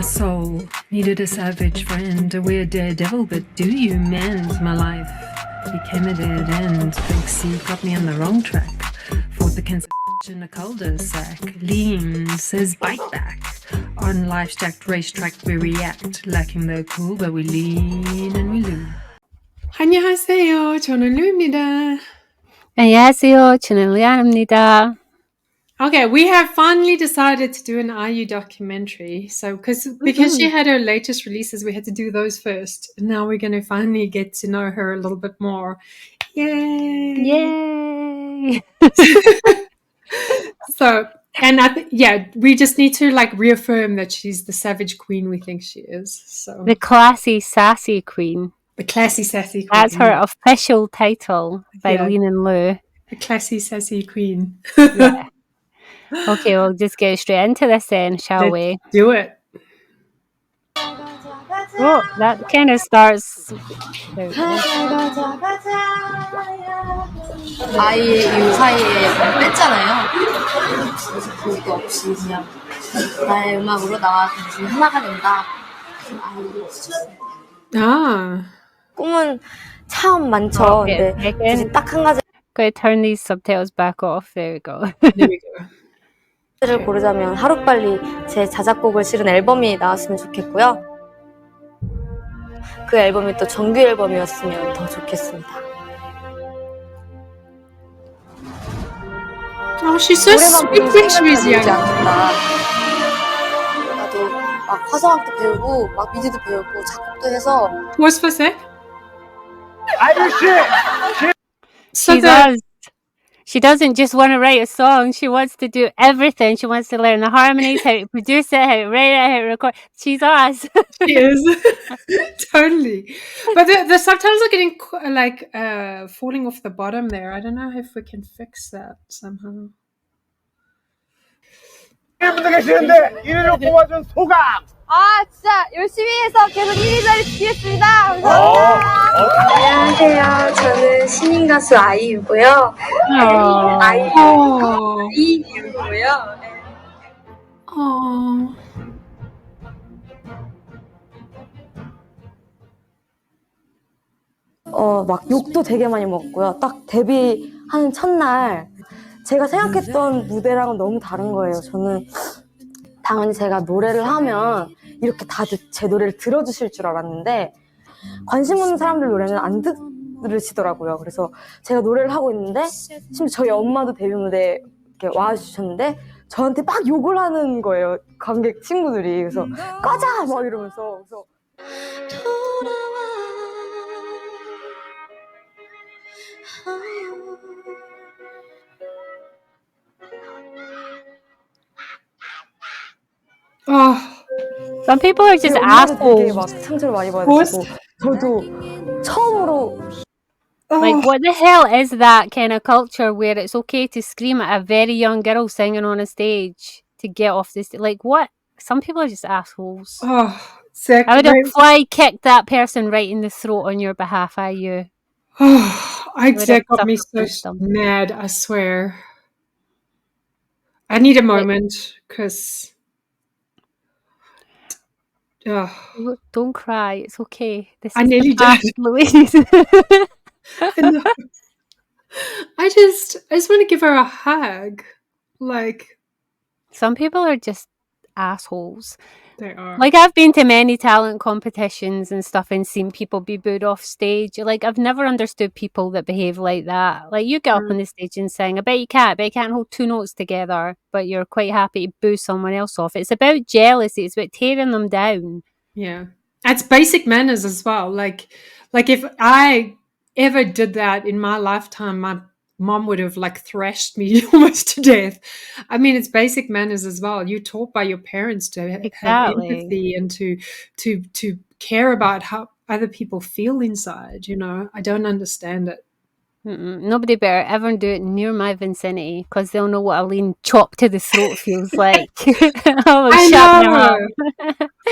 My soul needed a savage friend, a weird daredevil, but do you mend? My life became a dead end. Big C got me on the wrong track. Fought the cancer in a cul-de-sac. Lean says bite back. On life's jacked racetrack we react. Lacking the cool, but we lean and we loo. 안녕하세요. 저는 루입니다. 안녕하세요. 저는 리안입니다. Okay, we have finally decided to do an IU documentary. So, because she had her latest releases, we had to do those first. And now we're going to finally get to know her a little bit more. Yay! Yay! So, and we just need to reaffirm that she's the savage queen we think she is. So The classy, sassy queen. the classy, sassy queen. That's her official title by Lean and Loo. The classy, sassy queen. Yeah. Okay, we'll just get straight into this then, shall we? Let's do it. Oh, that kind of starts... 아이 사이에 뺐잖아요. 그래서 그것도 없이 그냥 나의 음악으로 나와 당신 하나가 된다. 아이를 붙였어요. Ah. 꿈은 참 많죠. 근데 굳이 딱 한 가지. Go turn these subtitles back off. There we go. There we go. 를 고르자면 하루빨리 제 자작곡을 실은 앨범이 나왔으면 좋겠고요. 그 앨범이 또 정규 앨범이었으면 더 좋겠습니다. Oh, she's so sweet when she was young. 나도 막 화성학도 배우고 막 미드도 배우고 작곡도 해서. What's for sec? She doesn't just want to write a song. She wants to do everything. She wants to learn the harmonies, how to produce it, how to write it, how to record. She's us. She is. Totally. But the subtitles are getting falling off the bottom there. I don't know if we can fix that somehow. 분들 계시는데 1위를 뽑아준 소감. 아 진짜 열심히 해서 계속 1위 자리 지키겠습니다. 감사합니다. 안녕하세요. 저는 신인 가수 아이유고요. 아이유고요. 막 욕도 되게 많이 먹었고요. 딱 데뷔하는 첫날 제가 생각했던 무대랑은 너무 다른 거예요. 저는 당연히 제가 노래를 하면 이렇게 다들 제 노래를 들어주실 줄 알았는데 관심 없는 사람들 노래는 안 들으시더라고요. 그래서 제가 노래를 하고 있는데 심지어 저희 엄마도 데뷔 무대에 이렇게 와주셨는데 저한테 막 욕을 하는 거예요. 관객 친구들이. 그래서 꺼져! 막 이러면서. 그래서 Some people are just assholes. 막 상처를 많이 받았고 저도 처음으로 Like, what the hell is that kind of culture where it's okay to scream at a very young girl singing on a stage to get off the stage? Like, what? Some people are just assholes. I would have fly kicked that person right in the throat on your behalf, IU. Zach got me so mad, I swear. I need a moment, because... Don't cry, it's okay. I nearly did. Louise. I know. I just want to give her a hug. Some people are just assholes. They are. I've been to many talent competitions and stuff and seen people be booed off stage. I've never understood people that behave like that. You get up on the stage and sing. I bet you can't hold two notes together, but you're quite happy to boo someone else off. It's about jealousy. It's about tearing them down. Yeah. That's basic manners as well. If I ever did that in my lifetime, my mom would have thrashed me almost to death. I mean, it's basic manners as well. You're taught by your parents to have empathy and to care about how other people feel inside. I don't understand it. Nobody better ever do it near my vicinity because they'll know what a lean chop to the throat feels like. I know.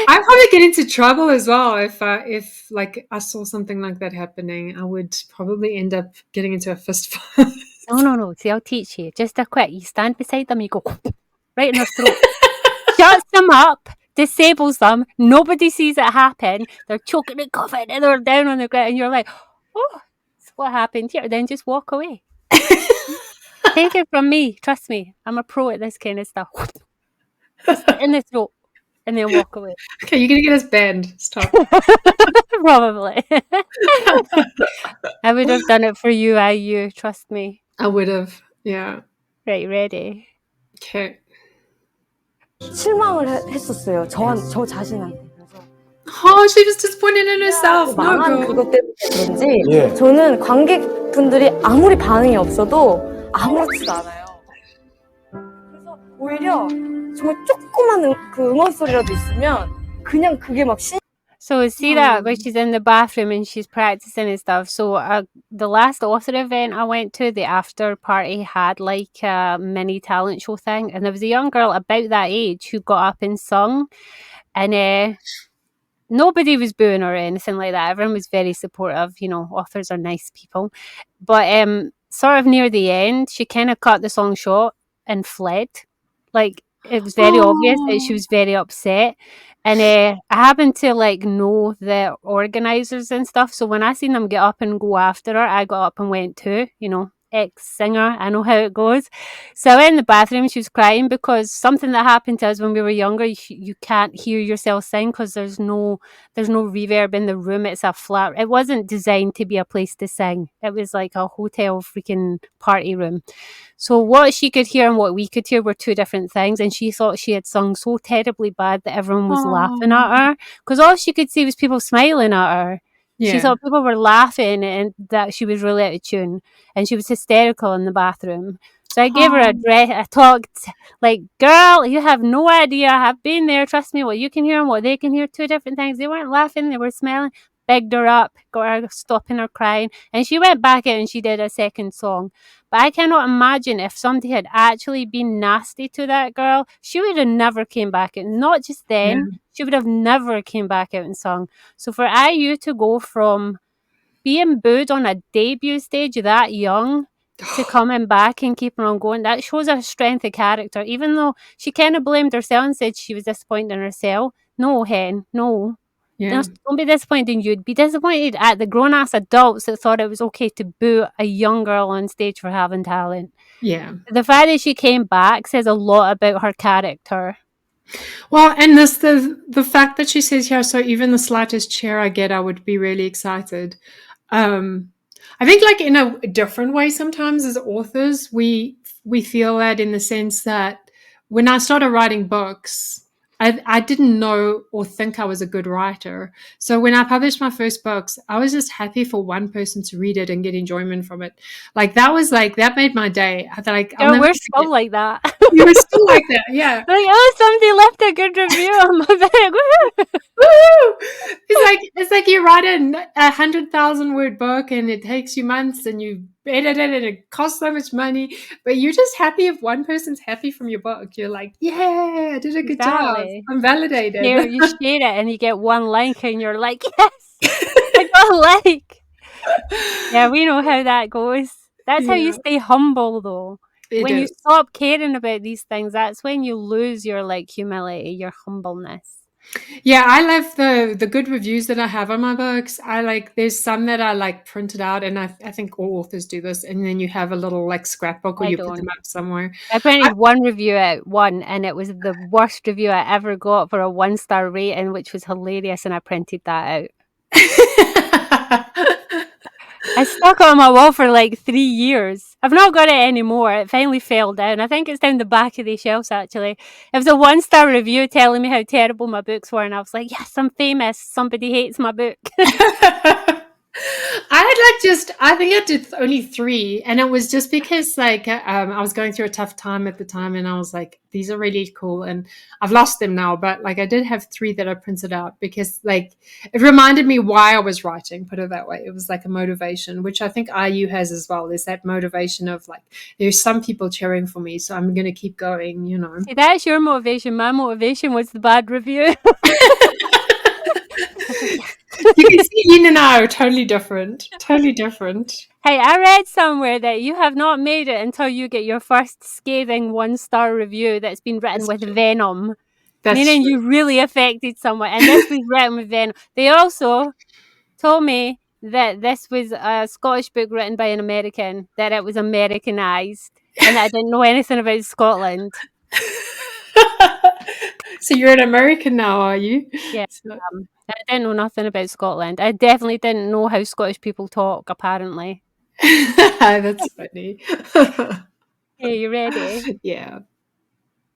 I'd probably get into trouble as well if I saw something like that happening. I would probably end up getting into a fist fight. No. See, I'll teach you. Just a quick. You stand beside them. You go right in their throat. Shuts them up. disables them. Nobody sees it happen. They're choking and coughing and they're down on the ground. And you're like, oh, that's what happened here. Then just walk away. Take it from me. Trust me. I'm a pro at this kind of stuff. Just in the throat and then walk away. Okay, you're going to get us banned. Stop. Probably. I would have done it for you, trust me. I would have. Yeah. Right, ready. Okay. 실망을 했었어요. 저 자신한테. 그래서 Oh, she was disappointed in herself. No, 망한 girl. 그것 때문에 그런지 예. 저는 관객분들이 아무리 반응이 없어도 아무렇지도 않아요. 그래서 오히려 정말 조그만 그 응원 소리라도 있으면 그냥 그게 막 So see that where she's in the bathroom and she's practicing and stuff. So the last author event I went to, the after party had like a mini talent show thing, and there was a young girl about that age who got up and sung, and nobody was booing or anything like that. Everyone was very supportive. You know, authors are nice people. But sort of near the end, she kind of cut the song short and fled. Like, it was very obvious that she was very upset. And I happened to, like, know the organisers and stuff. So when I seen them get up and go after her, I got up and went too, you know. Ex-singer, I know how it goes. So I went in the bathroom, she was crying because something that happened to us when we were younger, you can't hear yourself sing because there's no reverb in the room. It's a flat. It wasn't designed to be a place to sing. It was like a hotel freaking party room. So what she could hear and what we could hear were two different things, and she thought she had sung so terribly bad that everyone was laughing at her because all she could see was people smiling at her. Yeah. She thought people were laughing and that she was really out of tune, and she was hysterical in the bathroom. So I gave her a talk, like, girl, you have no idea. I've been there. Trust me, what you can hear and what they can hear, two different things. They weren't laughing, they were smiling. Begged her up, got her stopping her crying, and she went back out and she did a second song. But I cannot imagine if somebody had actually been nasty to that girl, she would have never came back out. Not just then, she would have never came back out and sung. So for IU to go from being booed on a debut stage that young to coming back and keeping on going, that shows a strength of character. Even though she kind of blamed herself and said she was disappointed in herself. No, hen, no. Yeah. Don't be disappointed in you. Be disappointed at the grown-ass adults that thought it was okay to boo a young girl on stage for having talent. Yeah. The fact that she came back says a lot about her character. Well, and the fact that she says here, so even the slightest cheer I get, I would be really excited. I think, like, in a different way sometimes as authors, we feel that in the sense that when I started writing books, I didn't know or think I was a good writer. So when I published my first books, I was just happy for one person to read it and get enjoyment from it. Like, that made my day. I thought, like, We're still like that. You were still like that, yeah. Like, oh, somebody left a good review on my book. Woo! It's like you write a 100,000 word book and it takes you months and you edit it and it costs so much money, but you're just happy if one person's happy from your book. You're like, yeah, I did a good job. I'm validated. You share it and you get one like and you're like, yes, I got a like. Yeah, we know how that goes. That's how you stay humble, though. When you stop caring about these things, that's when you lose your, like, humility, your humbleness. Yeah, I love the good reviews that I have on my books. There's some that I like printed out, and I think all authors do this, and then you have a little like scrapbook or you put them up somewhere. I printed one review out, and it was the worst review I ever got for a 1-star rating, which was hilarious, and I printed that out. I stuck it on my wall for like 3 years. I've not got it anymore. It finally fell down. I think it's down the back of the shelves, actually. It was a 1-star review telling me how terrible my books were, and I was like, yes, I'm famous. Somebody hates my book. I think I did only 3, and it was just because I was going through a tough time at the time, and I was like, these are really cool, and I've lost them now, but like I did have 3 that I printed out because like it reminded me why I was writing, put it that way. It was like a motivation, which I think IU has as well. There's that motivation of like, there's some people cheering for me, so I'm going to keep going, you know. See, that's your motivation. My motivation was the bad review. You can see Yin and I are totally different. Totally different. Hey, I read somewhere that you have not made it until you get your first scathing 1-star review that's been written with venom. That's Meaning true. you really affected someone. And this was written with Venom. They also told me that this was a Scottish book written by an American, that it was Americanized, and that I didn't know anything about Scotland. So you're an American now, are you? Yeah. So- I didn't know nothing about Scotland. I definitely didn't know how Scottish people talk, apparently. That's funny. Hey, you ready? Yeah.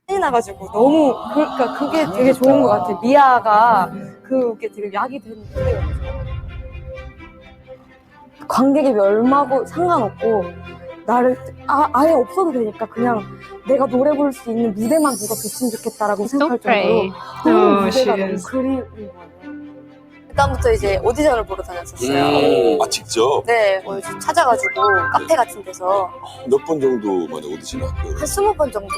신이 나가지고 너무 그러니까 그게 되게 좋은 것 같아. 미아가 그게 되게 약이 되는데 관객이 멸마고 상관없고 나를 아예 없어도 되니까 그냥 내가 노래 부를 수 있는 무대만 누가 줬으면 좋겠다라고 생각할 정도로 너무 무대가 너무 그리운 거예요. 그다음부터 이제 오디션을 보러 다녔었어요. 아 직접? 네, 뭐 찾아가지고 카페 같은 데서 몇 번 정도 만에 오디션 한 거예요? 한 20번 정도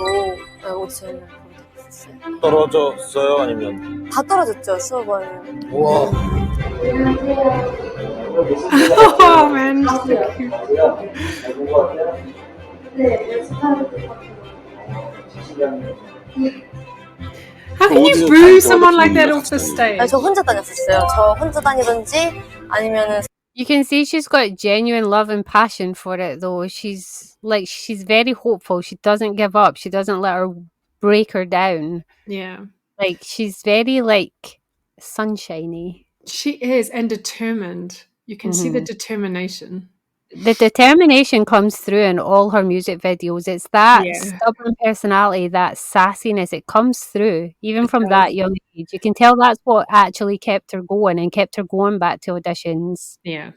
오디션을 보러 다녔어요. 떨어졌어요? 아니면? 다 떨어졌죠, 20번은. 우와. Oh man, so cute. How can you boo someone like that off the stage? 저 혼자 다녔었어요. 저 혼자 다니던지 아니면은 You can see she's got genuine love and passion for it, though. She's very hopeful. She doesn't give up. She doesn't let her break her down. Yeah. Like, she's very, like, sunshiny. She is, and determined. You can see the determination. The determination comes through in all her music videos. It's that stubborn personality, that sassiness. It comes through, even from that young age. You can tell that's what actually kept her going and kept her going back to auditions. Yeah.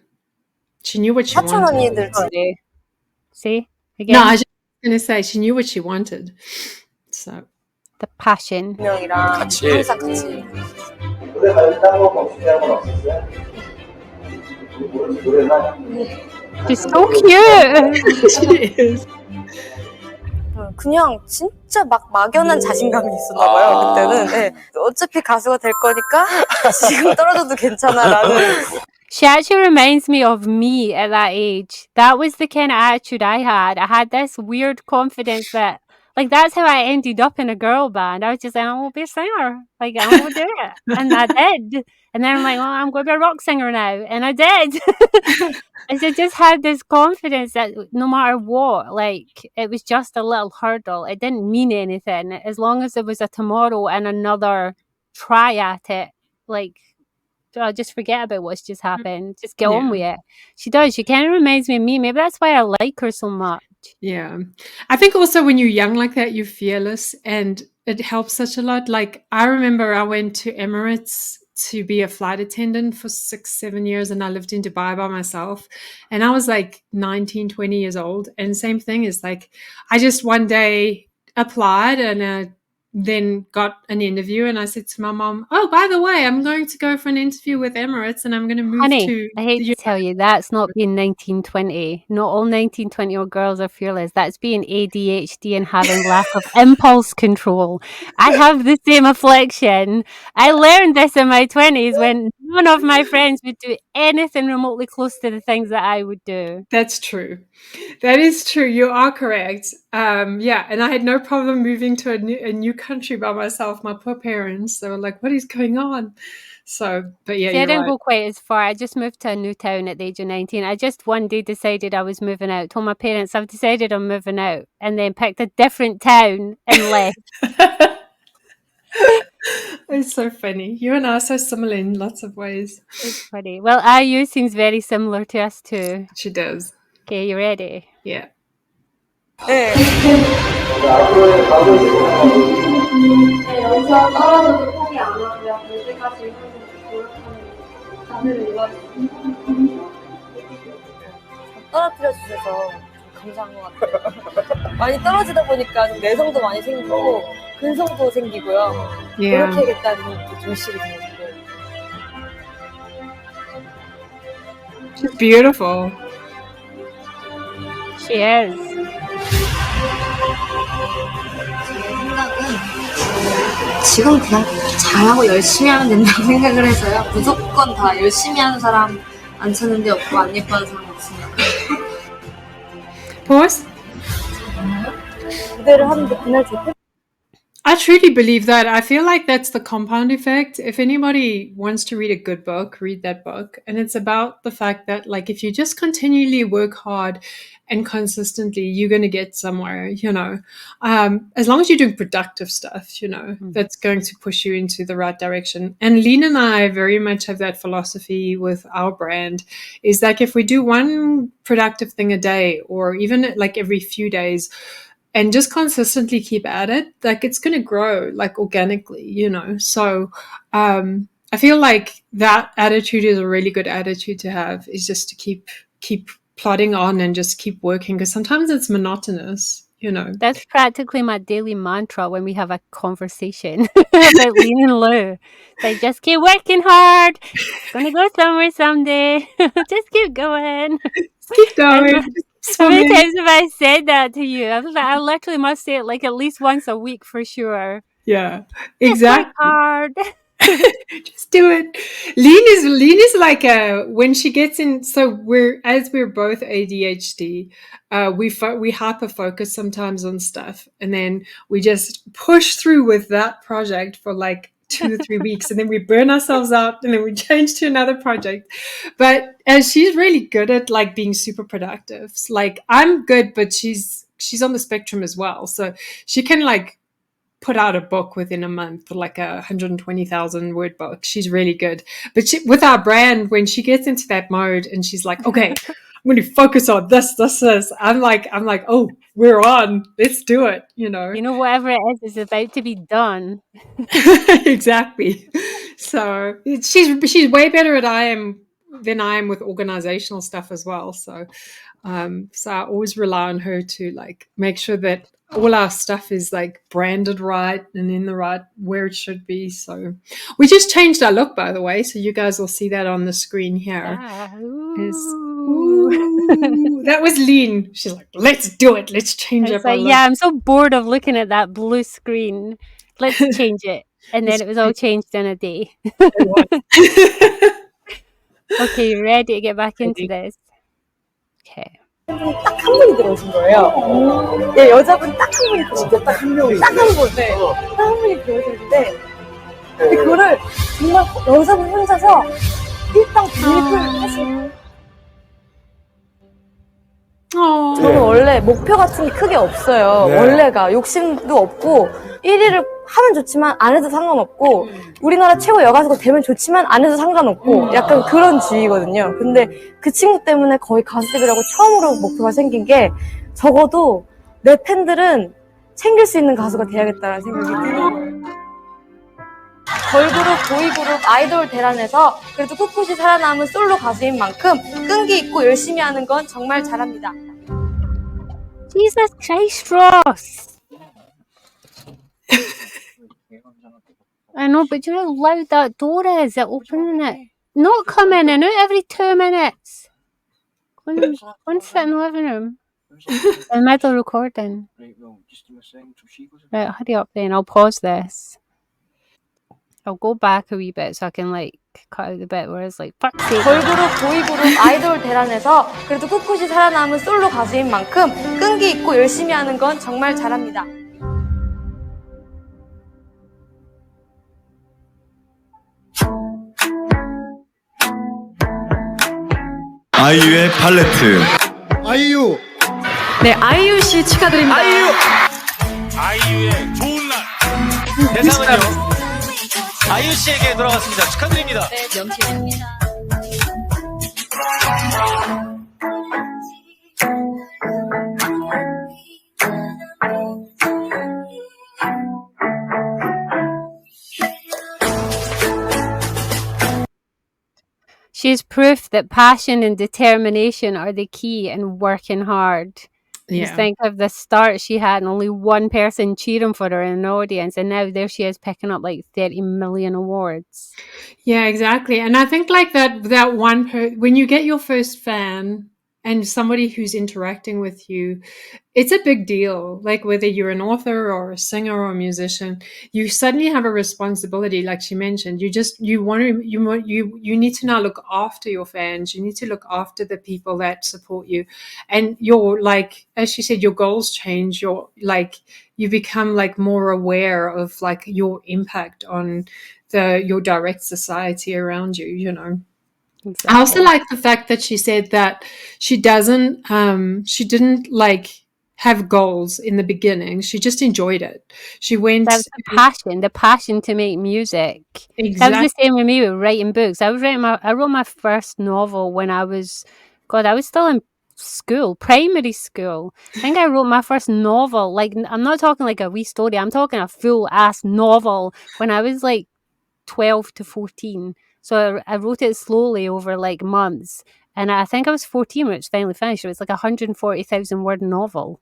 She knew what she 사촌 wanted. 언니들 Sorry. See? Again? No, I was just going to say, she knew what she wanted. So. The passion. 명이랑 같이. 항상 같이. She's so cute. She is. 그냥 진짜 막 막연한 자신감이 있었나 봐요, 그때는. 네. 어차피 가수가 될 거니까 지금 떨어져도 괜찮아라는. She actually reminds me of me at that age. That was the kind of attitude I had. I had this weird confidence that, like, that's how I ended up in a girl band. I was just like, I'm going to be a singer. Like, I'm going to do it. And I did. And then I'm like, well, I'm going to be a rock singer now. And I did. And I just had this confidence that no matter what, like, it was just a little hurdle. It didn't mean anything. As long as there was a tomorrow and another try at it, like, just forget about what's just happened. Just get on with it. She does. She kind of reminds me of me. Maybe that's why I like her so much. Yeah. I think also when you're young like that, you're fearless and it helps such a lot. Like, I remember I went to Emirates to be a flight attendant for 6-7 years and I lived in Dubai by myself and I was like 19, 20 years old. And same thing is like, I just one day applied and then got an interview and I said to my mom, oh, by the way, I'm going to go for an interview with Emirates and I'm going to move Honey, to I hate to tell you, that's not being 1920. Not all 1920-year-old girls are fearless. That's being ADHD and having lack of impulse control. I have the same affliction. I learned this in my 20s when none of my friends would do anything remotely close to the things that I would do. That's true. That is true. You are correct. Yeah, and I had no problem moving to a new country by myself. My poor parents, they were like, what is going on? So, but yeah, See, I you're didn't right. go quite as far. I just moved to a new town at the age of 19. I just one day decided I was moving out. Told my parents I've decided I'm moving out, and then picked a different town and left. It's so funny. You and I are so similar in lots of ways. It's funny. Well, IU seems very similar to us too. She does. Okay, you ready? Yeah. 네. 여기서 떨어져도 포기 안 하고요. 될 때까지 노력하는 자세를 이루어주세요. 떨어뜨려 주셔서 감사한 것 같아요. 많이 떨어지다 보니까 좀 내성도 많이 생기고 근성도 생기고요. Yeah. 노력해야겠다는 또 결실이 들었고. She's beautiful. She is. 지금 그냥 잘하고 열심히 하면 된다고 생각을 해서요. 무조건 다 열심히 하는 사람 안 찾는데 없고 안 예뻐하는 사람 없으니까. Pause. 무대를 하는데 그날 제 I truly believe that. I feel like that's the compound effect. If anybody wants to read a good book, read that book. And it's about the fact that, like, if you just continually work hard and consistently, you're going to get somewhere, as long as you're doing productive stuff, that's going to push you into the right direction. And Lean and I very much have that philosophy with our brand, is like if we do one productive thing a day, or even like every few days, and just consistently keep at it, like it's going to grow like organically, So I feel like that attitude is a really good attitude to have, is just to keep plodding on and just keep working, because sometimes it's monotonous. That's practically my daily mantra when we have a conversation about Lean and Loo. So just keep working hard. It's going to go somewhere someday. Just keep going. Keep going. And how many times have I said that to you? I literally must say it like at least once a week for sure. Yeah, Just exactly. work hard. Just do it. Lean is like when she gets in. So we're both ADHD. We hyper focus sometimes on stuff, and then we just push through with that project for like 2 or 3 weeks, and then we burn ourselves out, and then we change to another project. But she's really good at like being super productive. Like I'm good, but she's on the spectrum as well, so she can like put out a book within a month, like 120,000 word book. She's really good. But with our brand, when she gets into that mode and she's like, okay, I'm going to focus on this. I'm like, oh, we're on. Let's do it. Whatever it is about to be done. Exactly. So she's way better than I am with organizational stuff as well. So I always rely on her to like make sure that all our stuff is like branded right and in the right where it should be. So we just changed our look, by the way, so you guys will see that on the screen here. Ooh, that was Lean. She's like, let's do it. Let's change up our look. Yeah, I'm so bored of looking at that blue screen. Let's change it. And then it was all changed in a day. Okay, you ready to get back into this? Okay. 딱 한 분이 들어오신 거예요. 예, 여자분 딱 한 분이 들어오셨어요. 딱 한 명이. 딱 한 분. 네. 딱 한 분이 들어오셨는데, 근데 그거를 정말 여자분 혼자서 일당 구입을 하시고. 저는 원래 목표 같은 게 크게 없어요. 네. 원래가 욕심도 없고 1위를 하면 좋지만 안 해도 상관없고 우리나라 최고 여가수가 되면 좋지만 안 해도 상관없고 약간 그런 주의거든요. 근데 그 친구 때문에 거의 가수 데뷔를 하고 처음으로 목표가 생긴 게 적어도 내 팬들은 챙길 수 있는 가수가 돼야겠다는 생각이 들어요. 걸그룹, 보이그룹, 아이돌 대란에서 그래도 꿋꿋이 살아남은 솔로 가수인 만큼 끈기 있고 열심히 하는 건 정말 잘합니다. Jesus Christ, Ross! I know, but do you know how loud that door is? They're opening it. Not come in and out every 2 minutes. Go and sit in the living room. In the middle of recording. Right, hurry up then. I'll pause this. I'll go back a wee bit so I can like cut out the bit where it's like fuck's sake. 걸그룹, 보이그룹, 아이돌 대란에서 그래도 꿋꿋이 살아남은 솔로 가수인 만큼 끈기 있고 열심히 하는 건 정말 잘합니다. 아이유의 팔레트. 아이유. 네, 아이유 씨 축하드립니다. 아이유의 좋은 날. 대상은요. 아이유 씨에게 돌아갔습니다. 축하드립니다. 네, 명심입니다. She's proof that passion and determination are the key in working hard. Yeah. Just think of the start she had and only one person cheering for her in an audience, and now there she is picking up like 30 million awards. Yeah, exactly. And I think like that one when you get your first fan, and somebody who's interacting with you, it's a big deal. Like whether you're an author or a singer or a musician, you suddenly have a responsibility. Like she mentioned, you need to now look after your fans. You need to look after the people that support you, and your, like as she said, your goals change. You become like more aware of like your impact on your direct society around you. You know. Exactly. I also like the fact that she said that she didn't like have goals in the beginning. She just enjoyed it. She went That was the passion to make music. That was the exactly. same with me with writing books. I wrote my first novel when I was still in school, primary school. I think I wrote my first novel. Like, I'm not talking like a wee story. I'm talking a full ass novel when I was like 12 to 14. So I wrote it slowly over like months. And I think I was 14 when it was finally finished. It was like a 140,000 word novel.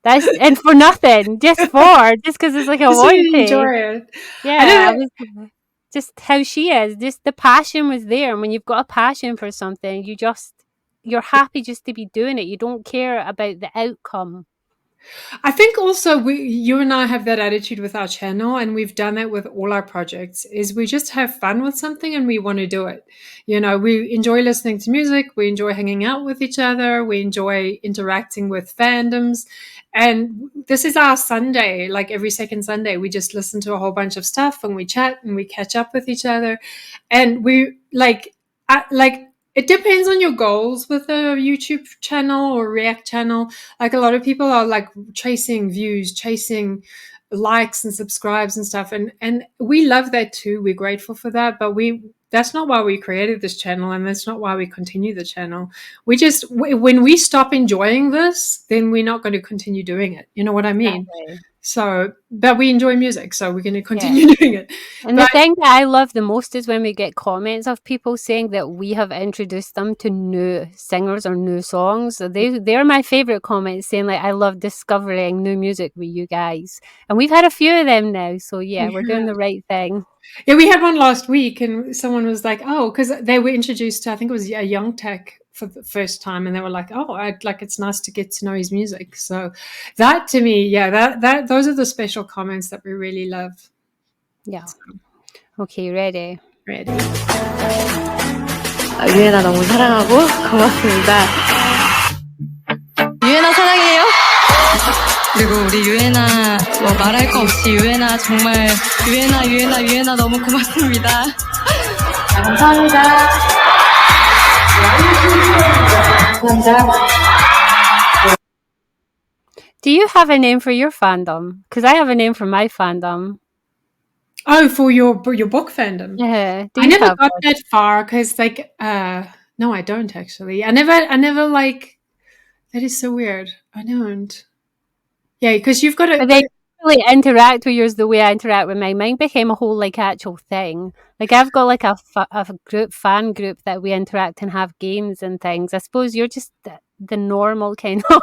And for nothing, just because it's like I Just so want you to. enjoy it. I Yeah, I don't know. was just how she is. Just the passion was there. And when you've got a passion for something, you're happy just to be doing it. You don't care about the outcome. I think also you and I have that attitude with our channel, and we've done that with all our projects, is we just have fun with something and we want to do it. You know, we enjoy listening to music, we enjoy hanging out with each other, we enjoy interacting with fandoms. And this is our Sunday, like every second Sunday, we just listen to a whole bunch of stuff and we chat and we catch up with each other. And we like it depends on your goals with a YouTube channel or React channel. Like a lot of people are like chasing views, chasing likes and subscribes and stuff. And we love that too. We're grateful for that. But that's not why we created this channel, and that's not why we continue the channel. When we stop enjoying this, then we're not going to continue doing it. You know what I mean? Exactly. So, but we enjoy music, so we're going to continue doing it. And the thing that I love the most is when we get comments of people saying that we have introduced them to new singers or new songs. So they're my favorite comments, saying like, I love discovering new music with you guys. And we've had a few of them now. So yeah, we're doing the right thing. Yeah, we had one last week, and someone was like, "Oh," because they were introduced to, I think it was a Young Tech for the first time, and they were like, "Oh, it's nice to get to know his music." So that to me, yeah, that those are the special comments that we really love. Yeah. Okay, ready? Ready. 유엔아 너무 사랑하고 고맙습니다. 유엔아 사랑해요. 그리고 우리 유엔아 말할 거 없이 유엔아 정말 유엔아 너무 고맙습니다. 감사합니다. Do you have a name for your fandom? Because I have a name for my fandom. Oh, for your book fandom? Yeah. I never got that far because, like, no, I don't actually. I never like. That is so weird. I don't. Yeah, because you've got to. They really interact with yours the way I interact with mine. Mine became a whole like actual thing. Like I've got like a fan group that we interact and have games and things. I suppose you're just the normal kind of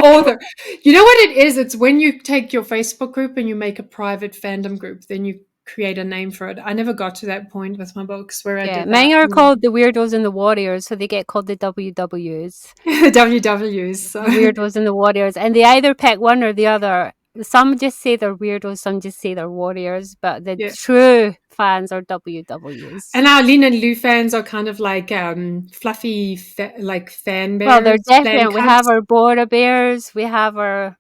author. You know what it is? It's when you take your Facebook group and you make a private fandom group, then you create a name for it. I never got to that point with my books where I did that. Mine are called the Weirdos and the Warriors, so they get called the WWs. The WWs. So. The Weirdos and the Warriors. And they either pick one or the other. Some just say they're weirdos, some just say they're warriors, but the true fans are WWs. And our Lean and Loo fans are kind of like fluffy, like fan bears. Well, they're different. We have our Bora bears, we have our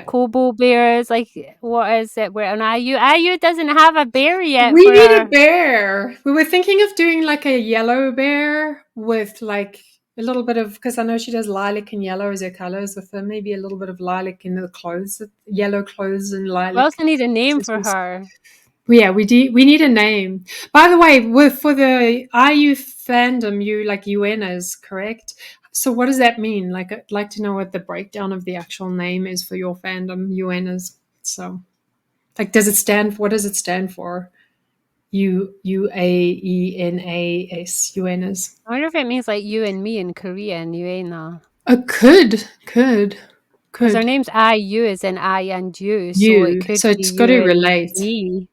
Kobo bears. Like, what is it? We're an IU. IU doesn't have a bear yet. We need a bear. We were thinking of doing like a yellow bear with like a little bit of, because I know she does lilac and yellow as her colors, with maybe a little bit of lilac in the clothes, yellow clothes and lilac. We also need a name for her. Yeah, we need a name. By the way, for the IU fandom, you like UNers, correct? So what does that mean? Like, I'd like to know what the breakdown of the actual name is for your fandom, UNers. So, like, what does it stand for? UAENAS, UNers. I wonder if it means like you and me in Korean, Yuena. Could. Because her name's IU is in I and you, so it could so be it's got to relate. Me.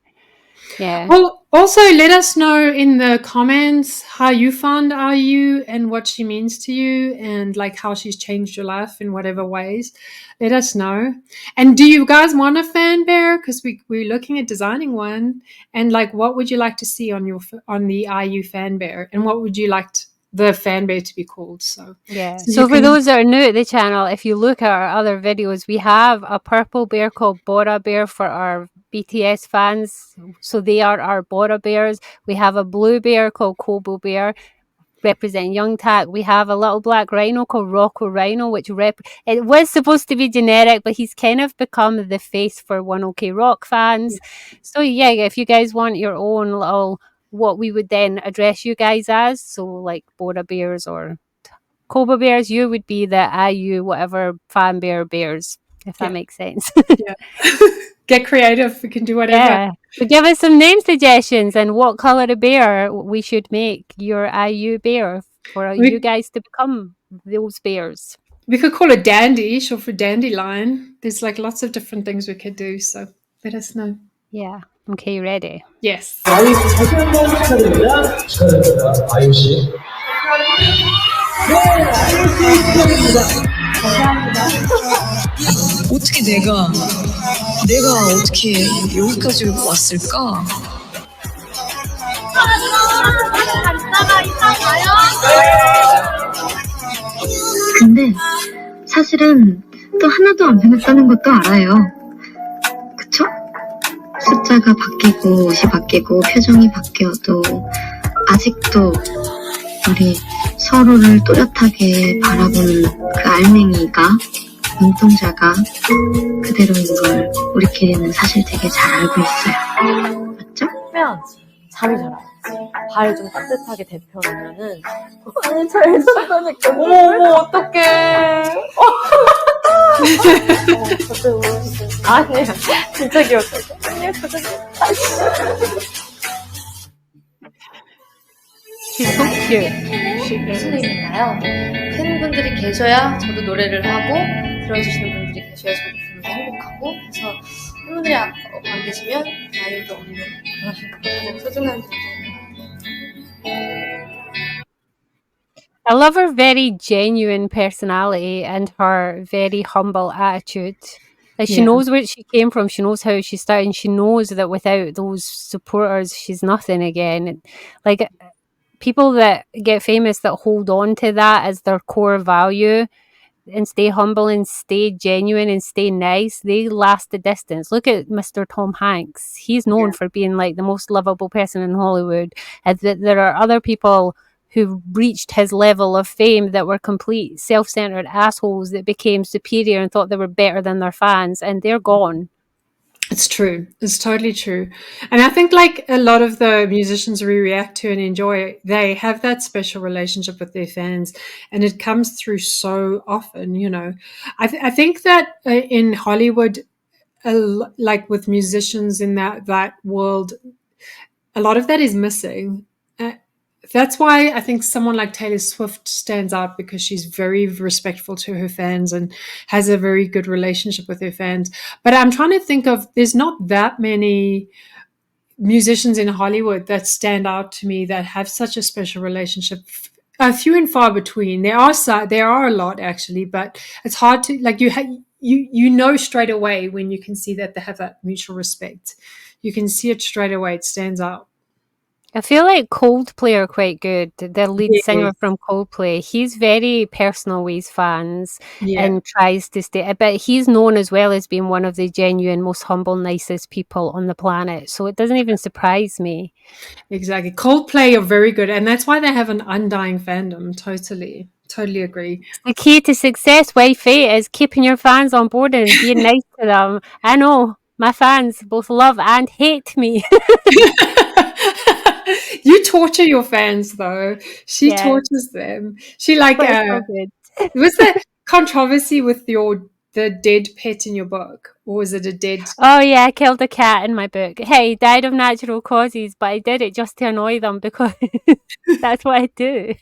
Yeah. Well, also let us know in the comments how you found IU and what she means to you and like how she's changed your life in whatever ways. Let us know. And do you guys want a fan bear? Because we're looking at designing one. And like, what would you like to see on the IU fan bear? And what would you like the fan bear to be called? So Yeah. you So for can. those that are new at the channel, if you look at our other videos, we have a purple bear called Bora Bear for our BTS fans. So they are our Bora Bears. We have a blue bear called Kobo Bear, representing Young Tak. We have a little black rhino called Rocco Rhino, which it was supposed to be generic, but he's kind of become the face for One OK Rock fans. So yeah, if you guys want your own little, what we would then address you guys as, so like Bora Bears or Koba Bears, you would be the IU whatever fan bears, if that makes sense. Yeah. Get creative. We can do whatever. Yeah. So give us some name suggestions and what colour of bear we should make your IU bear for you guys to become those bears. We could call it dandy, short for dandelion. There's like lots of different things we could do. So let us know. Yeah. Okay, ready? Yes. 어떻게 내가 어떻게 여기까지 왔을까? 근데 사실은 또 하나도 안 변했다는 것도 알아요. 그쵸? 숫자가 바뀌고 옷이 바뀌고 표정이 바뀌어도 아직도 우리 서로를 또렷하게 바라보는 그 알맹이가 눈동자가 그대로인 걸 우리끼리는 사실 되게 잘 알고 있어요. 맞죠? 빼야지. 잠이 잘 안 오지. 발 좀 따뜻하게 데펴놓으면은 잘 잔다니까. 어머 어떡해. 갑자기 울었어. 아니야 진짜 귀엽다. 아니야 진짜 귀엽다. She's so cute. 무슨 의미인가요? 팬분들이 계셔야 저도 노래를 하고 들어주시는 분들이 계셔야 저도 부르고 행복하고 그래서 팬분들이 안 계시면 나이도 없는 그런 가장 소중한 존재인 I love her very genuine personality and her very humble attitude. Like she knows where she came from, she knows how she started, and she knows that without those supporters, she's nothing again. Like people that get famous that hold on to that as their core value and stay humble and stay genuine and stay nice, they last the distance. Look at Mr. Tom Hanks. He's known for being like the most lovable person in Hollywood. And there are other people who reached his level of fame that were complete self-centered assholes that became superior and thought they were better than their fans, and they're gone. It's true. It's totally true. And I think like a lot of the musicians we react to and enjoy, they have that special relationship with their fans, and it comes through so often, you know. I think that in Hollywood, like with musicians in that world, a lot of that is missing. That's why I think someone like Taylor Swift stands out, because she's very respectful to her fans and has a very good relationship with her fans. But I'm trying to think of, there's not that many musicians in Hollywood that stand out to me that have such a special relationship. Few and far between. There are a lot actually, but it's hard to like you know straight away when you can see that they have that mutual respect. You can see it straight away. It stands out. I feel like Coldplay are quite good. The lead singer from Coldplay, he's very personal with his fans and tries to stay, but he's known as well as being one of the genuine, most humble, nicest people on the planet. So it doesn't even surprise me. Exactly. Coldplay are very good, and that's why they have an undying fandom. Totally agree. The key to success, wifey, is keeping your fans on board and being nice to them. I know my fans both love and hate me. You torture your fans though. She tortures them. She like was there controversy with the dead pet in your book, or was it a dead? Oh yeah, I killed a cat in my book. Hey, died of natural causes, but I did it just to annoy them because that's what I do.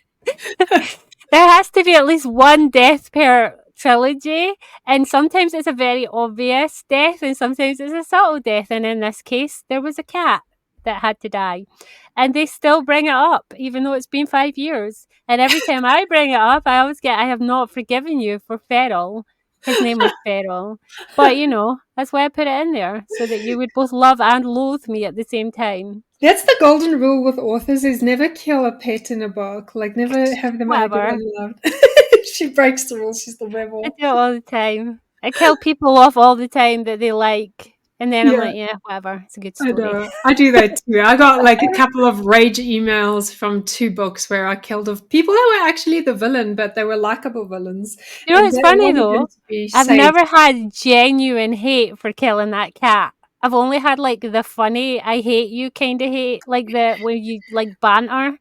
There has to be at least one death per trilogy, and sometimes it's a very obvious death and sometimes it's a subtle death, and in this case there was a cat. that had to die. And they still bring it up, even though it's been 5 years. And every time I bring it up, I always get, I have not forgiven you for Feral. His name was Feral. But, you know, that's why I put it in there, so that you would both love and loathe me at the same time. That's the golden rule with authors: is never kill a pet in a book. Like, never have them either Whatever. unloved. She breaks the rules. She's the I rebel. do it all the time. I kill people off all the time that they like. And then I'm Yeah. like, yeah, whatever. It's a good I story. know. I do that too. I got like a couple of rage emails from 2 books where I killed off people that were actually the villain, but they were likable villains. You know, And it's they funny wanted them though. to be I've saved. never had genuine hate for killing that cat. I've only had like the funny, I hate you kind of hate, like the when you like banter.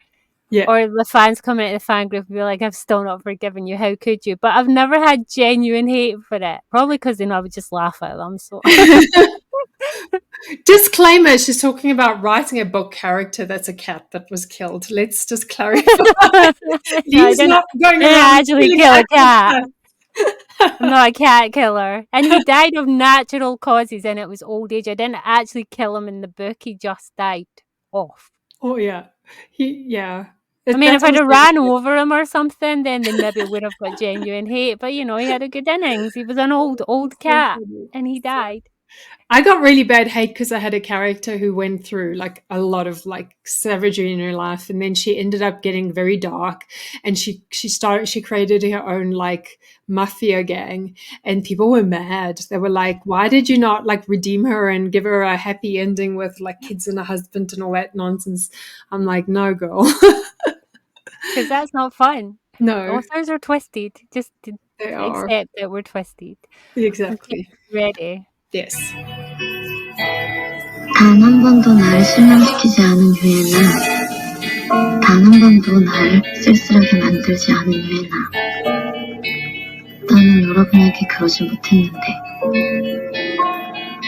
Yeah. Or the fans come into the fan group and be like, I've still not forgiven you. How could you? But I've never had genuine hate for it. Probably because they know I would just laugh at them. So Disclaimer, she's talking about writing a book character that's a cat that was killed. Let's just clarify. I He's didn't, not going didn't around actually killing kill a actual cat. cats. I'm not a cat killer. And he died of natural causes and it was old age. I didn't actually kill him in the book. He just died off. Oh, yeah. Yeah. I mean, if That's I'd have also- ran over him or something, then they maybe would have got genuine hate. But, you know, he had a good innings. He was an old cat and he died. I got really bad hate because I had a character who went through like a lot of like savagery in her life, and then she ended up getting very dark, and she created her own like mafia gang, and people were mad. They were like, why did you not like redeem her and give her a happy ending with like kids and a husband and all that nonsense? I'm like, no, girl. Because that's not fun. No, Authors are twisted. Just they are. accept that we're twisted. Exactly. Ready. Yes. 단 한 번도 날 실망시키지 않은 유해나, 단 한 번도 날 쓸쓸하게 만들지 않은 유해나. 나는 여러분에게 그러지 못했는데.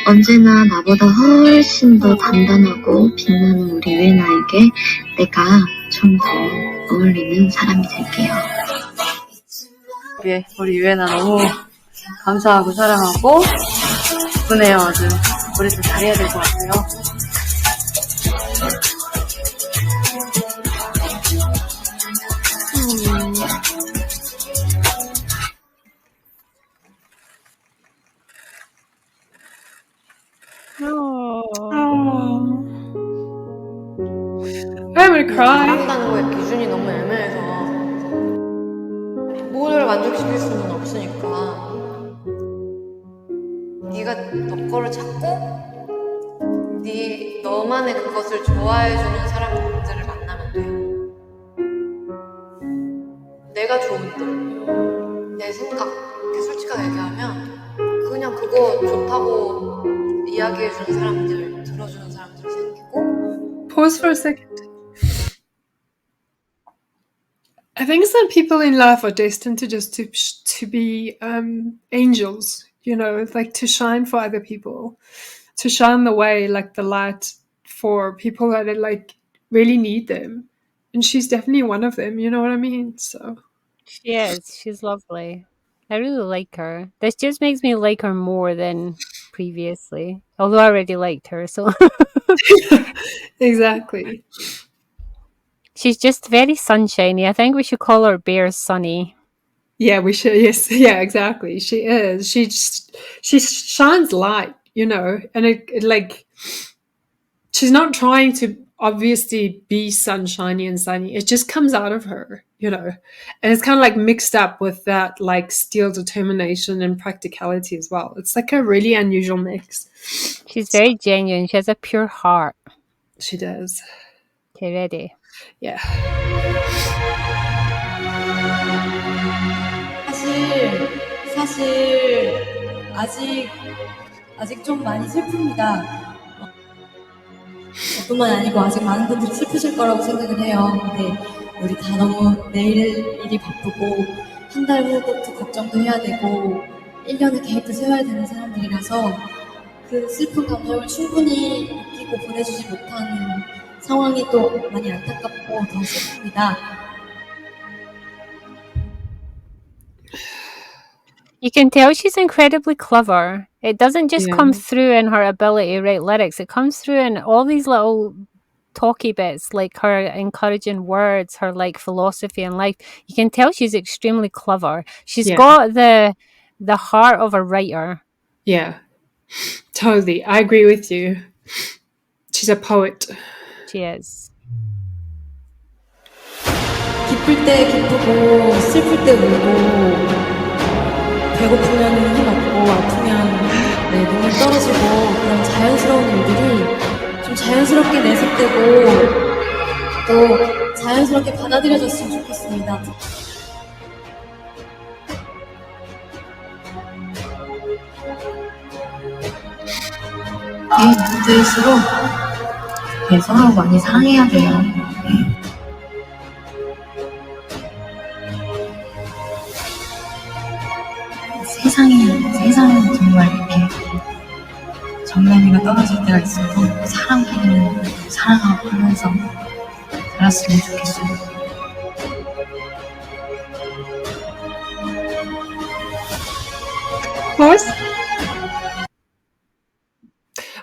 언제나 나보다 훨씬 더 단단하고 빛나는 우리 유해나에게 내가 좀 더 어울리는 사람이 될게요. 예, 우리 유해나 너무 감사하고 사랑하고 기쁘네요. 아주 우리도 잘해야 될 것 같아요. Oh. I'm gonna cry. 사랑한다는 거에 기준이 너무 애매해서 모두를 만족시킬 수는 없으니까 네가 너 거를 찾고 너만의 그것을 좋아해주는 사람들을 만나면 돼. 내가 좋은 내 생각 솔직하게 얘기하면 그냥 그거 좋다고 이야기해주는 사람들, 들어주는 사람들이 생기고. Pause for a second. I think some people in life are destined to just to be angels, you know, like to shine for other people, to shine the way, like the light for people that like really need them. And she's definitely one of them, you know what I mean? So She is. She's lovely. I really like her. This just makes me like her more than previously. Although I already liked her, so exactly. she's just very sunshiny. I think we should call her Bear Sunny. Yeah, we should. Yes, yeah, exactly. She is. She shines light, you know, and it like she's not trying to obviously be sunshiny and sunny. It just comes out of her, you know, and it's kind of like mixed up with that like steel determination and practicality as well. It's like a really unusual mix. She's very genuine. She has a pure heart. She does. Okay, ready? Yeah. 사실 아직 좀 많이 슬픕니다. 저뿐만 아니고 아직 많은 분들이 슬프실 거라고 생각을 해요. 근데 우리 다 너무 내일 일이 바쁘고 한 달 후부터 걱정도 해야 되고 1년의 계획도 세워야 되는 사람들이라서 그 슬픈 감정을 충분히 느끼고 보내주지 못하는 상황이 또 많이 안타깝고 더 슬픕니다. You can tell she's incredibly clever. It doesn't just come through in her ability to write lyrics. It comes through in all these little talky bits, like her encouraging words, her like philosophy in life. You can tell she's extremely clever. She's got the heart of a writer. Yeah, totally. I agree with you. She's a poet. She is. 기쁠 때 기쁘고 슬플 때 울고 배고프면 힘 없고 아프면 네, 눈물 떨어지고 그런 자연스러운 일들이 좀 자연스럽게 내색되고 또 자연스럽게 받아들여졌으면 좋겠습니다. 무대일수록 서로 많이 사랑해야 돼요. 세상은 정말 이렇게 정남이가 떨어질 때가 있어도 사랑하기는 사랑하고 하면서 살았으면 좋겠어요.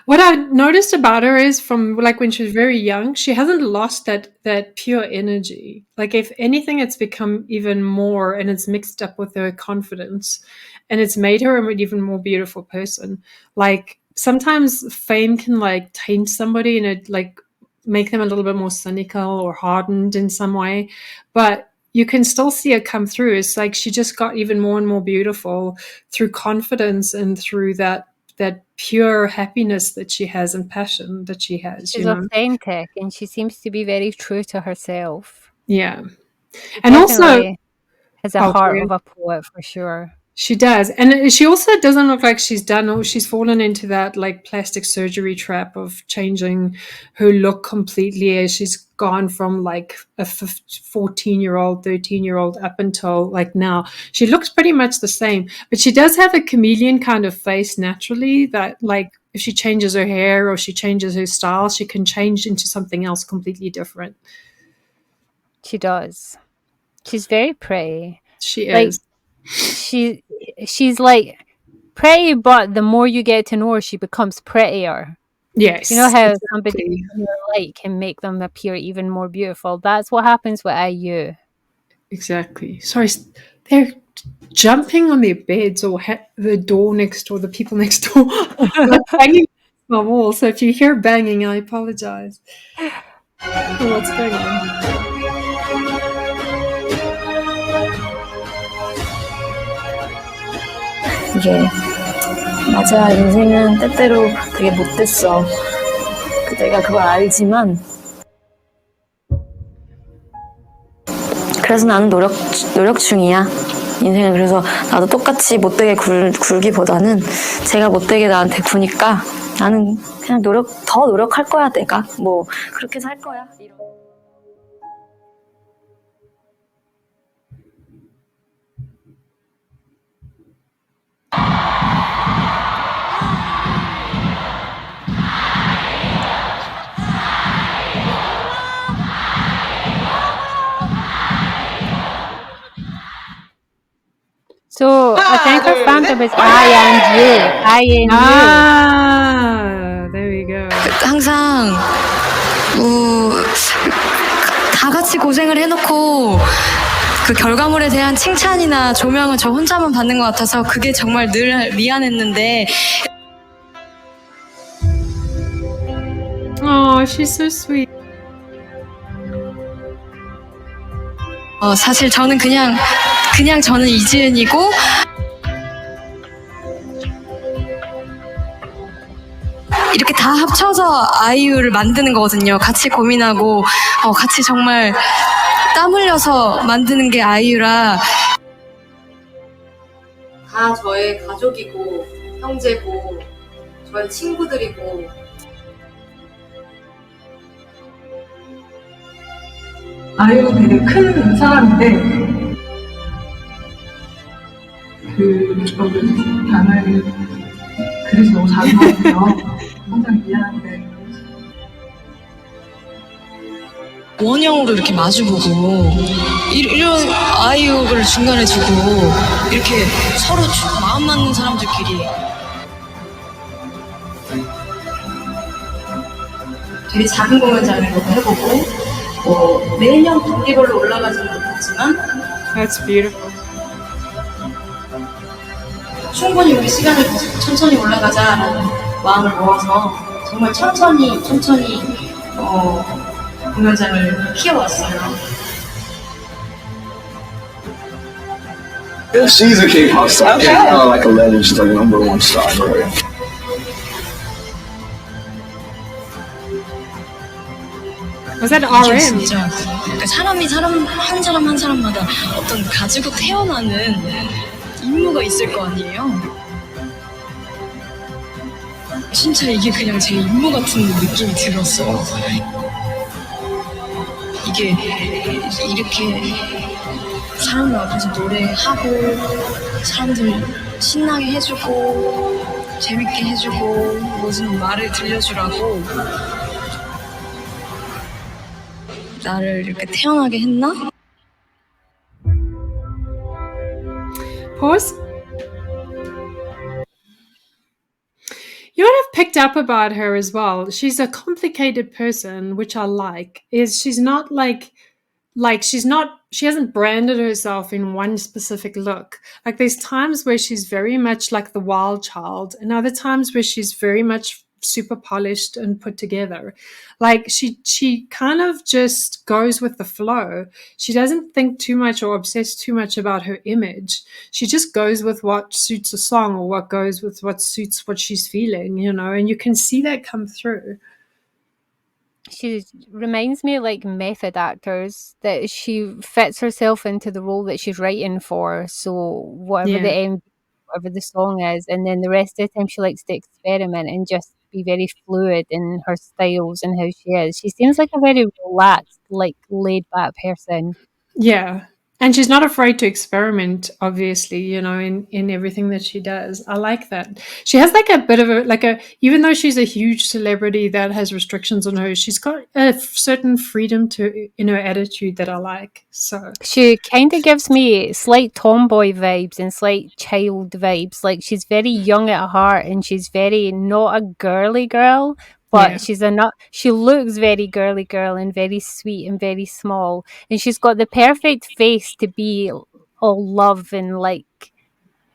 What I noticed about her is from like when she was very young, she hasn't lost that pure energy. Like if anything, it's become even more, and it's mixed up with her confidence, and it's made her an even more beautiful person. Like sometimes fame can like taint somebody and it like make them a little bit more cynical or hardened in some way, but you can still see it come through. It's like she just got even more and more beautiful through confidence and through that pure happiness that she has and passion that she has. She's authentic and she seems to be very true to herself. Yeah. She and also has a heart of a poet for sure. She does. And she also doesn't look like she's fallen into that like plastic surgery trap of changing her look completely as she's gone from like a 14-year-old, 13-year-old up until like now. She looks pretty much the same, but she does have a chameleon kind of face naturally that like if she changes her hair or she changes her style, she can change into something else completely different. She does. She's very pretty. She is. She's like pretty, but the more you get to know her, she becomes prettier. Yes. You know how somebody you like can make them appear even more beautiful? That's what happens with IU. Exactly. Sorry, they're jumping on their beds or the door next door, the people next door, like banging on the wall. So if you hear banging, I apologize for what's going on. 이게 맞아, 인생은 때때로 되게 못됐어. 내가 그걸 알지만 그래서 나는 노력 중이야. 인생은 그래서 나도 똑같이 못되게 굴기보다는 제가 못되게 나한테 구니까 나는 그냥 더 노력할 거야. 내가 뭐 그렇게 살 거야. So I think her fandom is I and you. Ah, there we go. 항상 다 같이 고생을 해놓고 그 결과물에 대한 칭찬이나 조명을 저 혼자만 받는 것 같아서 그게 정말 늘 미안했는데. Oh, she's so sweet. 사실 저는 그냥 저는 이지은이고 이렇게 다 합쳐서 아이유를 만드는 거거든요. 같이 고민하고 같이 정말 땀 흘려서 만드는 게 아이유라. 다 저의 가족이고 형제고 저의 친구들이고 아이유는 되게 큰 사람인데 단어를 그래서 너무 작은 것 같아요. 항상 미안한데 원형으로 이렇게 마주보고 이런 아이유를 중간에 두고 이렇게 서로 마음 맞는 사람들끼리 되게 작은 공연장으로 해보고 매년 단계별로 올라가지는 못했지만 That's beautiful. 충분히 우리 시간을 가지고 천천히 올라가자라는 마음을 모아서 정말 천천히 공연장을 키워왔어요. Yeah, she's a K-pop star. She's not like a legend. She's like a #1 star. Right? Was that 이게 RM? 진짜 그러니까 사람이 한 사람마다 어떤 가지고 태어나는 임무가 있을 거 아니에요. 진짜 이게 그냥 제 임무 같은 느낌이 들었어요. 이게 이렇게 사람들 앞에서 노래하고 사람들 신나게 해주고 재밌게 해주고 무슨 말을 들려주라고 나를 이렇게 태어나게 했나? Pause. You know what I've picked up about her as well? She's a complicated person, which I like. She's not she hasn't branded herself in one specific look. Like there's times where she's very much like the wild child, and other times where she's very much super polished and put together. Like she kind of just goes with the flow. She doesn't think too much or obsess too much about her image. She just goes with what suits a song or what goes with what suits what she's feeling, and you can see that come through. She reminds me of like method actors, that she fits herself into the role that she's writing for. So whatever the MV, whatever the song is, and then the rest of the time she likes to experiment and just be very fluid in her styles and how she is. She seems like a very relaxed, like laid back person. Yeah. And she's not afraid to experiment, obviously, in everything that she does. I like that. She has like a bit of even though she's a huge celebrity that has restrictions on her, she's got a certain freedom in her attitude that I like. So she kind of gives me slight tomboy vibes and slight child vibes. Like she's very young at heart and she's very not a girly girl, but she looks very girly girl and very sweet and very small. And she's got the perfect face to be all love and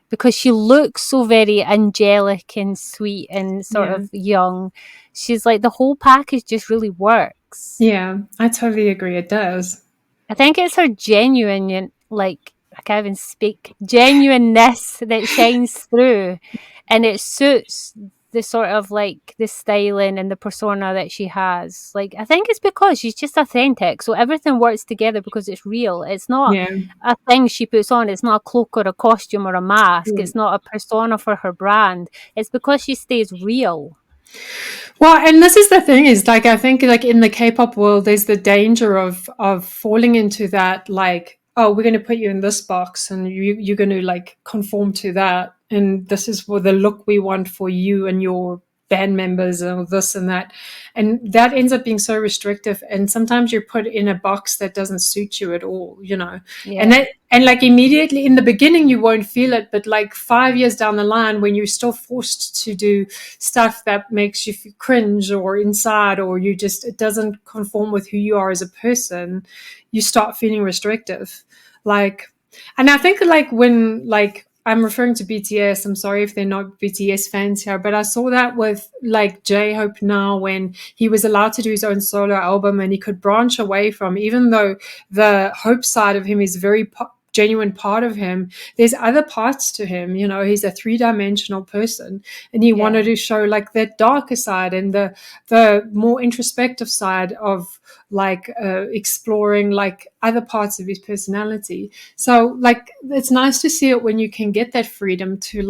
because she looks so very angelic and sweet and sort of young. She's like, the whole package just really works. Yeah, I totally agree. It does. I think it's her genuine, I can't even speak, genuineness that shines through, and it suits the sort of the styling and the persona that she has. I think it's because she's just authentic, so everything works together because it's real. It's not a thing she puts on. It's not a cloak or a costume or a mask. It's not a persona for her brand. It's because she stays real. Well, and this is the thing is I think in the K-pop world, there's the danger of falling into that, oh, we're going to put you in this box and you're going to conform to that. And this is for the look we want for you and your band members and this and that. And that ends up being so restrictive. And sometimes you're put in a box that doesn't suit you at all, Yeah. And immediately in the beginning, you won't feel it. But 5 years down the line, when you're still forced to do stuff that makes you cringe or inside, or it doesn't conform with who you are as a person, you start feeling restrictive. And I think when I'm referring to BTS. I'm sorry if they're not BTS fans here, but I saw that with J-Hope now when he was allowed to do his own solo album and he could branch away from, even though the Hope side of him is very genuine part of him, there's other parts to him. He's a 3-dimensional person, and he wanted to show that darker side and the more introspective side of exploring other parts of his personality. So it's nice to see it when you can get that freedom to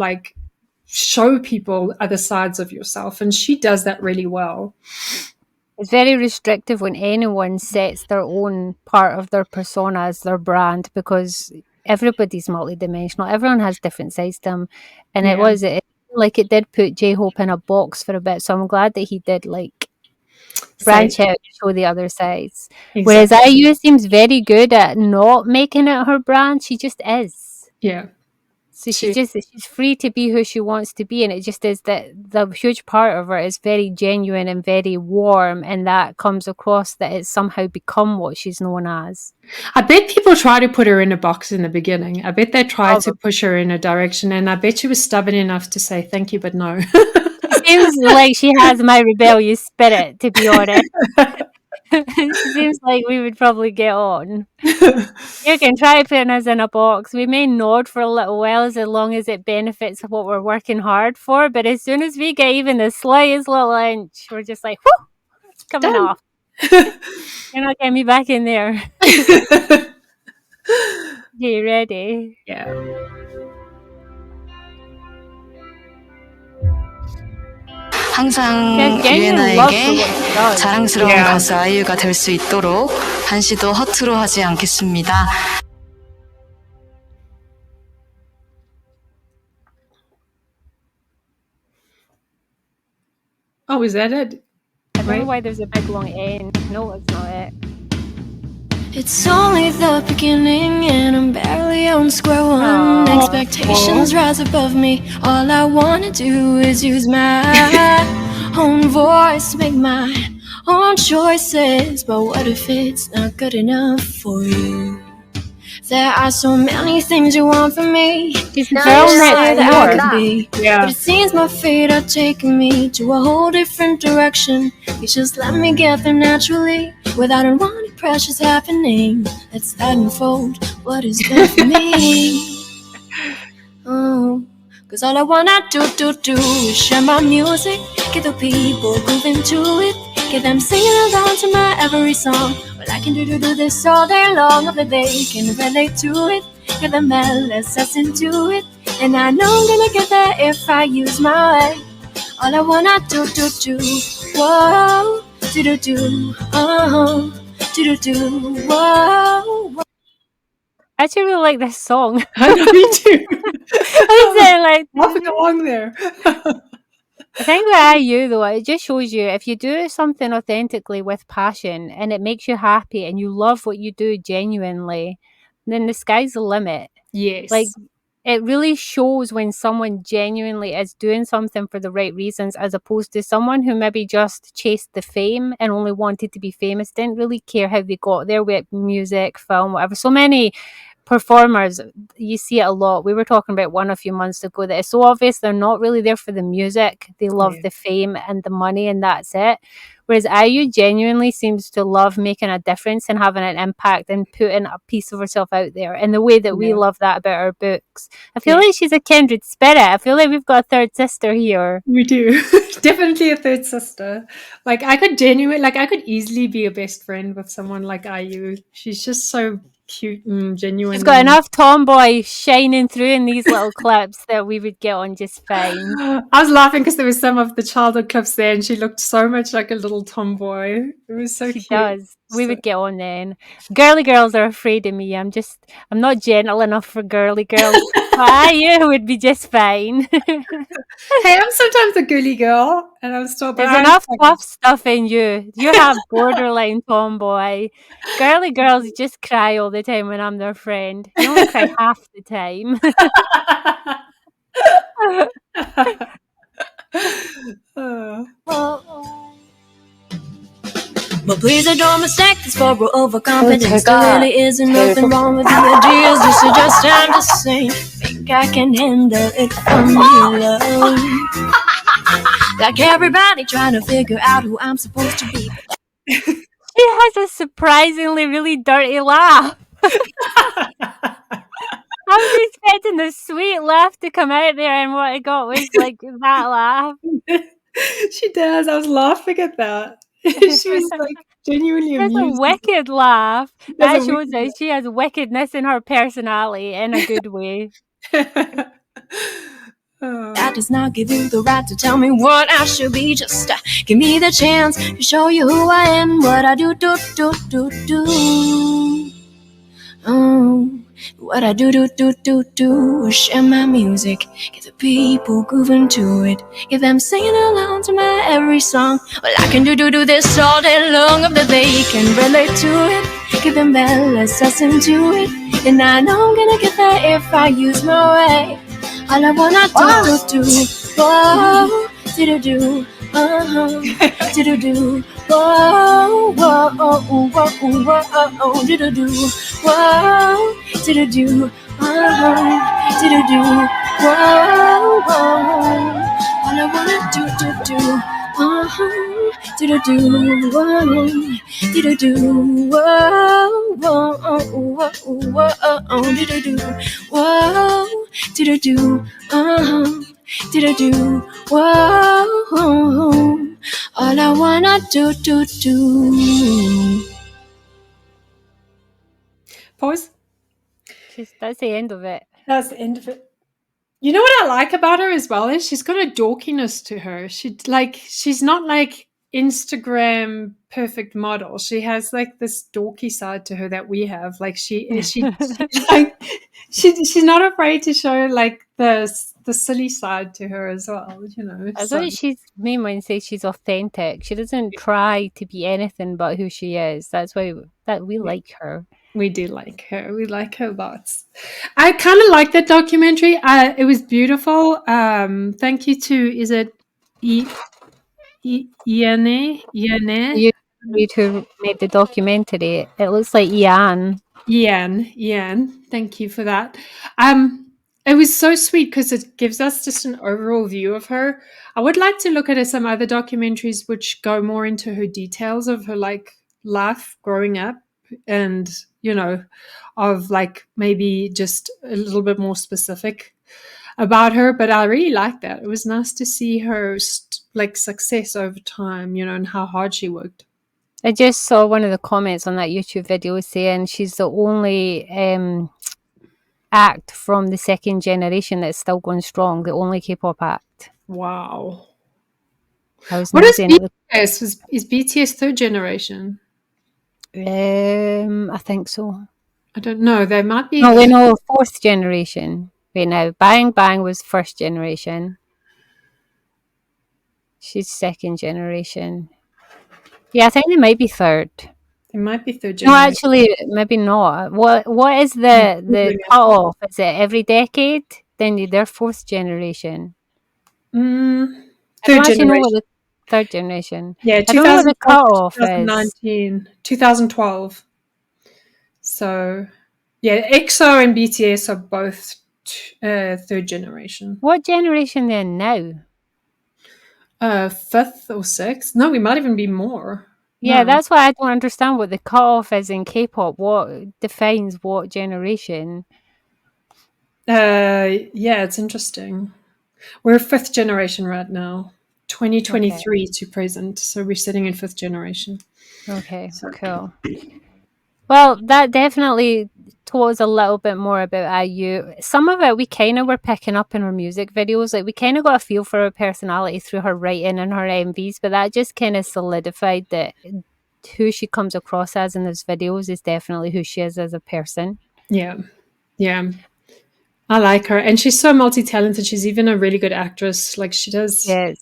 show people other sides of yourself, and she does that really well. It's very restrictive when anyone sets their own part of their persona as their brand, because everybody's multidimensional. Everyone has different sides to them, and it did put J-Hope in a box for a bit. So I'm glad that he did branch out to show the other sides. Exactly. Whereas IU seems very good at not making it her brand. She just is. Yeah. So she's free to be who she wants to be, and it just is that the huge part of her is very genuine and very warm, and that comes across that it's somehow become what she's known as. I bet people try to put her in a box in the beginning. I bet they tried to push her in a direction, and I bet she was stubborn enough to say thank you, but no. She seems like she has my rebellious spirit, to be honest. She seems like we would probably get on. You can try putting us in a box. We may nod for a little while as long as it benefits what we're working hard for, but as soon as we get even the slightest little inch, we're just like, whoo, it's coming off. You're not getting me back in there. Okay, ready? Yeah. 항상 유에나에게 자랑스러운 가수 아이유가 될 수 있도록 한시도 허투루 하지 않겠습니다. Oh, is that it? I don't know why there's a big long end. No, it's not it. It's only the beginning and I'm barely on square one. Expectations rise above me. All I wanna do is use my own voice, make my own choices. But what if it's not good enough for you? There are so many things you want from me. She's now girl you next say that I door. could be. But it seems my fate are taking me to a whole different direction. You just let me get there naturally, without unwanted pressures happening. Let's let unfold what is good for me. Oh, cause all I wanna do is share my music, get the people grooving to it, get them singing along to my every song. Well, I can do this all day long, if they can relate to it, get them LSS into it, and I know I'm gonna get there if I use my way. All I wanna do, whoa, whoa. I actually really like this song. I know, me too. I was like, laughing along there. I think with IU though, it just shows you if you do something authentically with passion and it makes you happy and you love what you do genuinely, then the sky's the limit. Yes. Like, it really shows when someone genuinely is doing something for the right reasons, as opposed to someone who maybe just chased the fame and only wanted to be famous, didn't really care how they got there with music, film, whatever. So many performers, you see it a lot. We were talking about one a few months ago that it's so obvious they're not really there for the music. They love the fame and the money, and that's it. Whereas IU genuinely seems to love making a difference and having an impact and putting a piece of herself out there in the way that we love that about our books. I feel like she's a kindred spirit. I feel like we've got a third sister here. We do. Definitely a third sister. Like, I could easily be a best friend with someone like IU. She's just so cute and genuine. She's got enough tomboy shining through in these little clips that we would get on just fine. I was laughing because there was some of the childhood clips there and she looked so much like a little tomboy. It was so cute. She does. We would get on then. Girly girls are afraid of me. I'm not gentle enough for girly girls. You would be just fine. Hey, I'm sometimes a girly girl and I'm still. There's enough tough stuff in you. You have borderline tomboy. Girly girls just cry all the time when I'm their friend. You only cry half the time. But please don't mistake this for overconfidence. There really isn't nothing wrong with the ideas. This is just time to sing. Think I can handle it from below. Like everybody trying to figure out who I'm supposed to be. She has a surprisingly really dirty laugh. I was expecting the sweet laugh to come out there, and what I got was like that laugh. She does. I was laughing at that. She was like genuinely amused. That's a wicked laugh. That shows that she has wickedness in her personality in a good way. That does not give you the right to tell me what I should be. Just give me the chance to show you who I am, what I do. What I do. Share my music, get the people grooving to it, get them singing along to my every song. Well, I can do this all day long, if they can relate to it, get them LSS into it, and I know I'm gonna get there if I use my way. All I wanna do, whoa, do, do, whoa, whoa, whoa, whoa, do, whoa, do, whoa, whoa. All I wanna do, do, whoa, do, whoa, whoa, whoa, whoa. All I wanna do. Pause. That's the end of it. That's the end of it. You know what I like about her as well is she's got a dorkiness to her. She's not like Instagram perfect model. She has like this dorky side to her that we have. Like she's not afraid to show like the silly side to her as well. You know. That's what she's main one says. She's authentic. She doesn't try to be anything but who she is. That's why we like her. We do like her. We like her lots. I kind of like that documentary. It was beautiful. Thank you to, is it Iane? You who made the documentary. It looks like Ian. Thank you for that. It was so sweet because it gives us just an overall view of her. I would like to look at some other documentaries which go more into her details of her like life growing up and, you know, of like maybe just a little bit more specific about her. But I really liked that. It was nice to see her like success over time, you know, and how hard she worked. I just saw one of the comments on that YouTube video saying she's the only act from the second generation that's still going strong, the only K-pop act. Wow. What is BTS? Is BTS third generation? I think so. I don't know. They might be. No, we know fourth generation. Wait now, Bang Bang was first generation. She's second generation. Yeah, I think they might be third. It might be third generation. No, actually, maybe not. What is the cutoff? Is it every decade? Then they're fourth generation. Third generation. Know what the third generation. Yeah, I don't know what the cutoff 2019, is. 2012. So, yeah, EXO and BTS are both third generation. What generation they're now? Fifth or sixth? No, we might even be more. Yeah, that's why I don't understand what the cutoff is in K-pop. What defines what generation? Yeah, it's interesting. We're fifth generation right now, 2023 to present. So we're sitting in fifth generation. Okay, cool. Well, that definitely told us a little bit more about IU. Some of it we kind of were picking up in her music videos. Like we kind of got a feel for her personality through her writing and her MVs, but that just kind of solidified that who she comes across as in those videos is definitely who she is as a person. Yeah. I like her, and she's so multi-talented. She's even a really good actress. Like she does. Yes,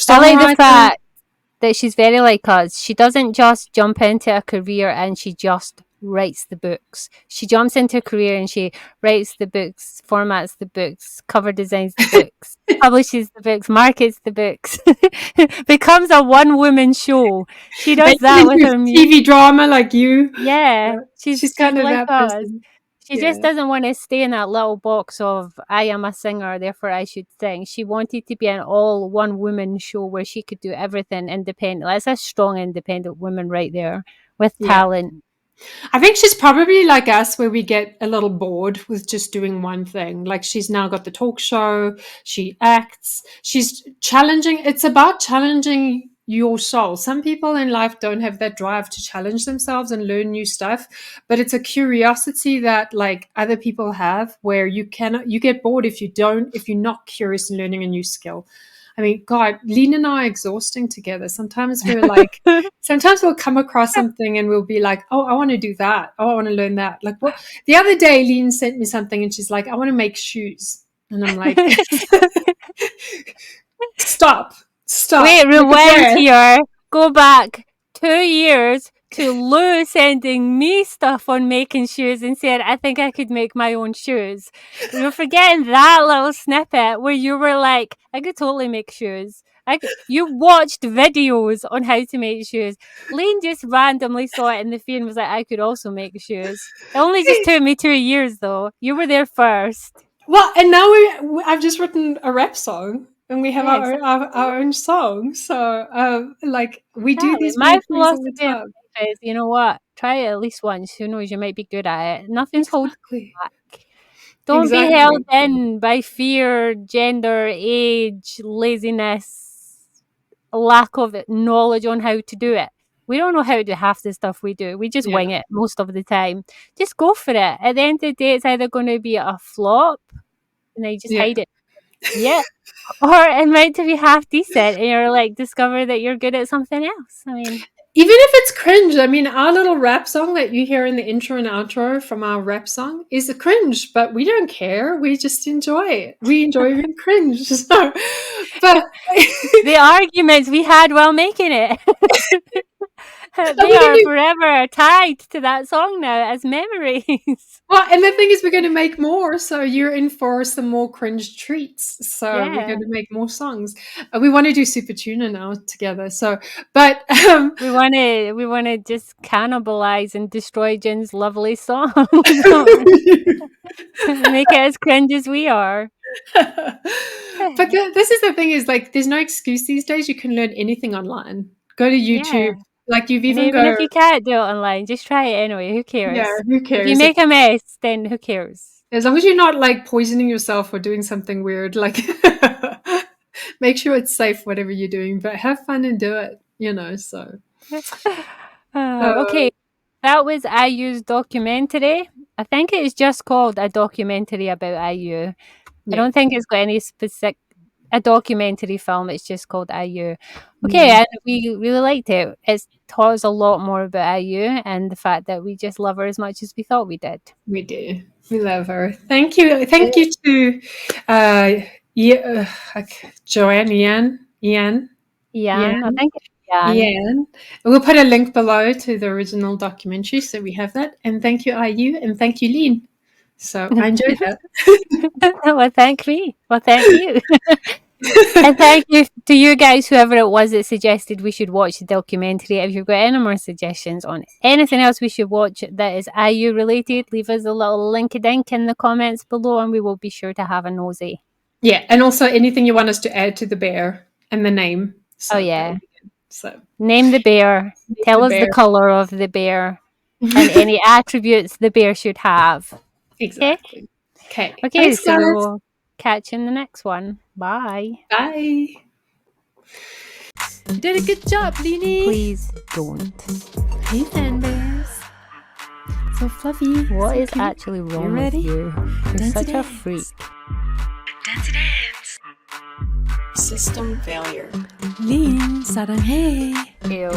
I like the fact that she's very like us. She doesn't just jump into a career and she just writes the books. She jumps into a career and she writes the books, formats the books, cover designs the books, publishes the books, markets the books, becomes a one-woman show. She does that with her TV drama like you. Yeah, she's kind of like that us. person. She just doesn't want to stay in that little box of I am a singer, therefore I should sing. She wanted to be an all one woman show where she could do everything independently. That's a strong independent woman right there with talent. I think she's probably like us where we get a little bored with just doing one thing. Like she's now got the talk show, she acts, she's challenging. It's about challenging your soul. Some people in life don't have that drive to challenge themselves and learn new stuff, but it's a curiosity that like other people have where you get bored if you're not curious in learning a new skill. I mean, God, Lean and I are exhausting together. Sometimes we're like, sometimes we'll come across something and we'll be like, oh, I want to do that. Oh, I want to learn that. Like what? The other day, Lean sent me something and she's like, I want to make shoes. And I'm like, stop. Wait, rewind here. Go back 2 years. to Lou sending me stuff on making shoes and saying, I think I could make my own shoes. You're forgetting that little snippet where you were like, I could totally make shoes. You watched videos on how to make shoes. Lane just randomly saw it in the feed and was like, I could also make shoes. It only just took me 2 years though. You were there first. Well, and now I've just written a rap song. And we have our own song. So, like, we do these My weird things all the philosophy time. is, you know what? Try it at least once. Who knows? You might be good at it. Nothing's holding you back. Don't be held in by fear, gender, age, laziness, lack of knowledge on how to do it. We don't know how to do half the stuff we do. We just wing it most of the time. Just go for it. At the end of the day, it's either going to be a flop and then you just hide it. Yeah. Or it might be half decent and you're like, discover that you're good at something else. I mean, even if it's cringe, I mean, our little rap song that you hear in the intro and outro from our rap song is a cringe, but we don't care. We just enjoy it. We enjoy being cringe. So, but the arguments we had while making it, they are forever tied to that song now as memories. Well, and the thing is, we're going to make more, so you're in for some more cringe treats. So we're going to make more songs. We want to do Super Tuna now together. So, but we want to just cannibalize and destroy Jin's lovely song. Make it as cringe as we are. But this is the thing: is like, there's no excuse these days. You can learn anything online. Go to YouTube. Yeah. Like you've even even if you can't do it online, just try it anyway. Who cares? Yeah, who cares? If you make a mess, then who cares? As long as you're not like poisoning yourself or doing something weird, like make sure it's safe, whatever you're doing, but have fun and do it, you know, so. Okay, that was IU's documentary. I think it is just called a documentary about IU. I don't think it's got any specific, a documentary film. It's just called IU. Okay, and we really liked it. It's taught us a lot more about IU and the fact that we just love her as much as we thought we did. We do. We love her. Thank you to Joanne, Ian. I think it's Ian. We'll put a link below to the original documentary, so we have that. And thank you, IU, and thank you, Lean. So I enjoyed that. Well, thank me. Well, thank you. And thank you to you guys, whoever it was that suggested we should watch the documentary. If you've got any more suggestions on anything else we should watch that is IU related, leave us a little link-a-dink in the comments below and we will be sure to have a nosy. Yeah, and also anything you want us to add to the bear and the name. So So name the bear. Tell us the color of the bear and any attributes the bear should have. Exactly. Okay. Thanks, so we'll catch you in the next one. Bye. Bye. You did a good job, Leanie. Please don't. Hey, fan bears. So fluffy. What so is cute. actually wrong You ready? with you? You're Dance such dance. a freak. Dance dance. System failure. Lean, 사랑해. Ew.